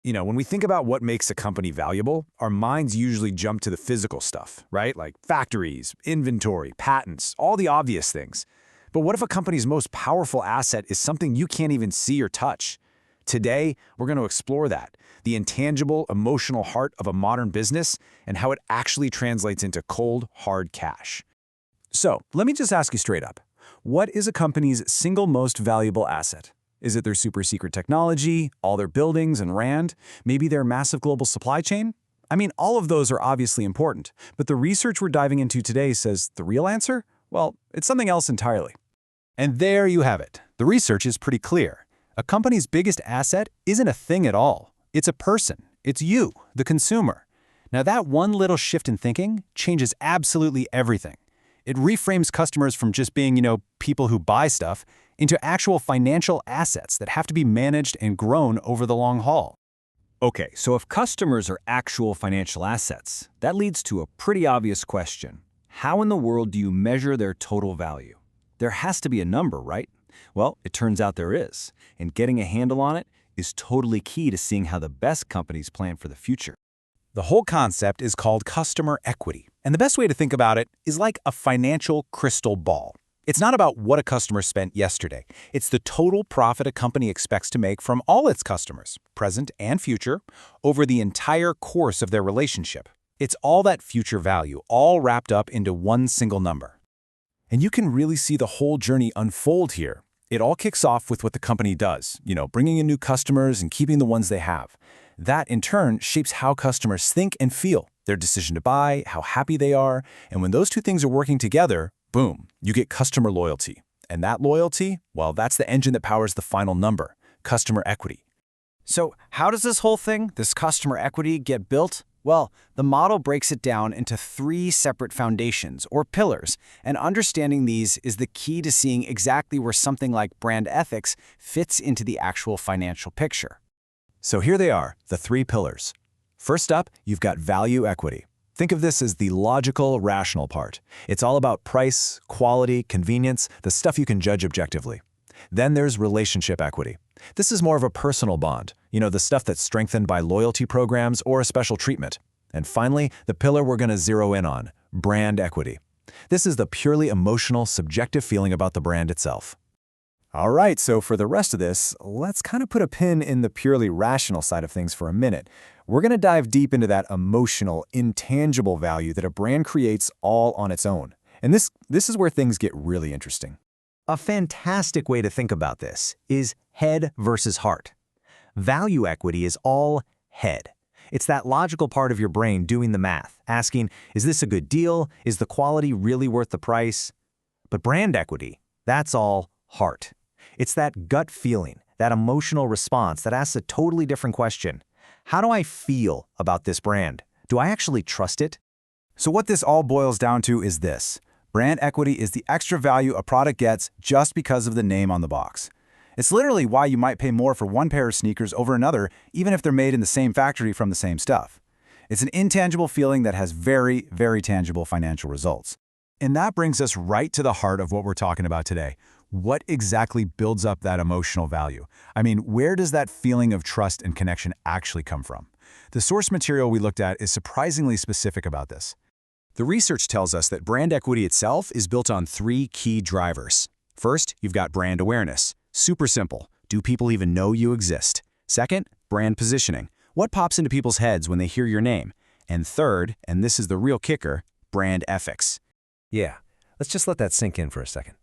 When we think about what makes a company valuable, our minds usually jump to the physical stuff, right? Like factories, inventory, patents, all the obvious things. But what if a company's most powerful asset is something you can't even see or touch? Today, we're going to explore that, the intangible, emotional heart of a modern business and how it actually translates into cold, hard cash. So, let me just ask you straight up. What is a company's single most valuable asset? Is it their super secret technology, all their buildings and RAND, maybe their massive global supply chain? I mean, all of those are obviously important, but the research we're diving into today says the real answer? Well, it's something else entirely. And there you have it. The research is pretty clear. A company's biggest asset isn't a thing at all. It's a person. It's you, the consumer. Now that one little shift in thinking changes absolutely everything. It reframes customers from just being, people who buy stuff into actual financial assets that have to be managed and grown over the long haul. Okay, so if customers are actual financial assets, that leads to a pretty obvious question. How in the world do you measure their total value? There has to be a number, right? Well, it turns out there is, and getting a handle on it is totally key to seeing how the best companies plan for the future. The whole concept is called customer equity, and the best way to think about it is like a financial crystal ball. It's not about what a customer spent yesterday. It's the total profit a company expects to make from all its customers, present and future, over the entire course of their relationship. It's all that future value, all wrapped up into one single number. And you can really see the whole journey unfold here. It all kicks off with what the company does, bringing in new customers and keeping the ones they have. That, in turn, shapes how customers think and feel, their decision to buy, how happy they are, and when those two things are working together, boom, you get customer loyalty. And that loyalty, well, that's the engine that powers the final number, customer equity. So how does this whole thing, this customer equity, get built? Well, the model breaks it down into 3 separate foundations, or pillars, and understanding these is the key to seeing exactly where something like brand ethics fits into the actual financial picture. So here they are, the 3 pillars. First up, you've got value equity. Think of this as the logical, rational part. It's all about price, quality, convenience, the stuff you can judge objectively. Then there's relationship equity. This is more of a personal bond, the stuff that's strengthened by loyalty programs or a special treatment. And finally, the pillar we're going to zero in on, brand equity. This is the purely emotional, subjective feeling about the brand itself. All right, so for the rest of this, let's kind of put a pin in the purely rational side of things for a minute. We're going to dive deep into that emotional, intangible value that a brand creates all on its own. And this is where things get really interesting. A fantastic way to think about this is head versus heart. Value equity is all head. It's that logical part of your brain doing the math, asking, is this a good deal? Is the quality really worth the price? But brand equity, that's all heart. It's that gut feeling, that emotional response that asks a totally different question. How do I feel about this brand? Do I actually trust it? So what this all boils down to is this. Brand equity is the extra value a product gets just because of the name on the box. It's literally why you might pay more for one pair of sneakers over another, even if they're made in the same factory from the same stuff. It's an intangible feeling that has very, very tangible financial results. And that brings us right to the heart of what we're talking about today. What exactly builds up that emotional value? I mean, where does that feeling of trust and connection actually come from? The source material we looked at is surprisingly specific about this. The research tells us that brand equity itself is built on 3 key drivers. First, you've got brand awareness. Super simple. Do people even know you exist? Second, brand positioning. What pops into people's heads when they hear your name? And third, and this is the real kicker, brand ethics. Yeah, let's just let that sink in for a second.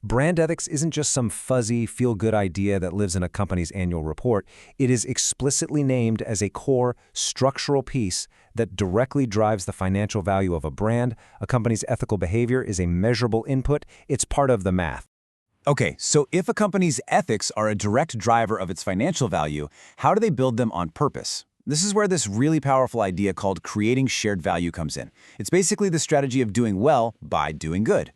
Brand ethics isn't just some fuzzy, feel-good idea that lives in a company's annual report. It is explicitly named as a core, structural piece that directly drives the financial value of a brand. A company's ethical behavior is a measurable input. It's part of the math. Okay, so if a company's ethics are a direct driver of its financial value, how do they build them on purpose? This is where this really powerful idea called creating shared value comes in. It's basically the strategy of doing well by doing good.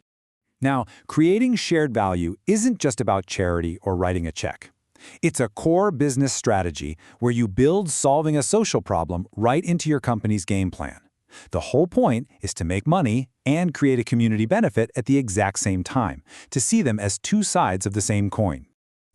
Now, creating shared value isn't just about charity or writing a check. It's a core business strategy where you build solving a social problem right into your company's game plan. The whole point is to make money and create a community benefit at the exact same time, to see them as 2 sides of the same coin.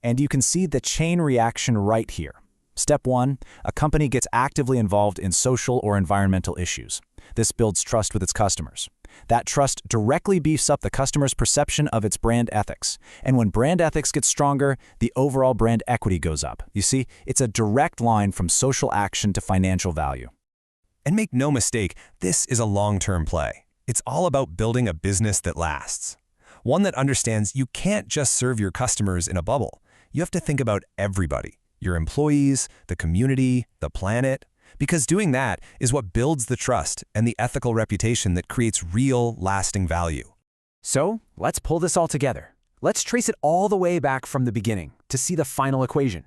And you can see the chain reaction right here. Step 1. A company gets actively involved in social or environmental issues. This builds trust with its customers. That trust directly beefs up the customer's perception of its brand ethics. And when brand ethics gets stronger, the overall brand equity goes up. You see, it's a direct line from social action to financial value. And make no mistake, this is a long-term play. It's all about building a business that lasts. One that understands you can't just serve your customers in a bubble. You have to think about everybody, your employees, the community, the planet, because doing that is what builds the trust and the ethical reputation that creates real, lasting value. So, let's pull this all together. Let's trace it all the way back from the beginning to see the final equation.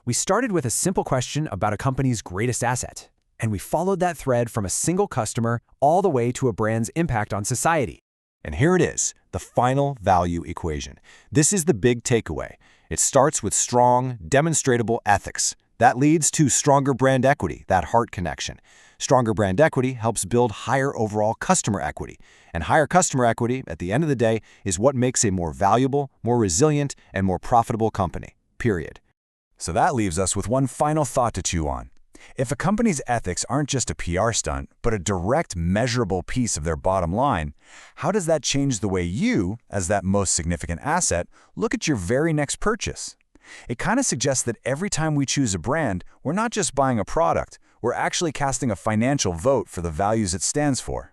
We started with a simple question about a company's greatest asset, and we followed that thread from a single customer all the way to a brand's impact on society. And here it is, the final value equation. This is the big takeaway. It starts with strong, demonstrable ethics. That leads to stronger brand equity, that heart connection. Stronger brand equity helps build higher overall customer equity. And higher customer equity, at the end of the day, is what makes a more valuable, more resilient, and more profitable company. Period. So that leaves us with one final thought to chew on. If a company's ethics aren't just a PR stunt, but a direct, measurable piece of their bottom line, how does that change the way you, as that most significant asset, look at your very next purchase? It kind of suggests that every time we choose a brand, we're not just buying a product, we're actually casting a financial vote for the values it stands for.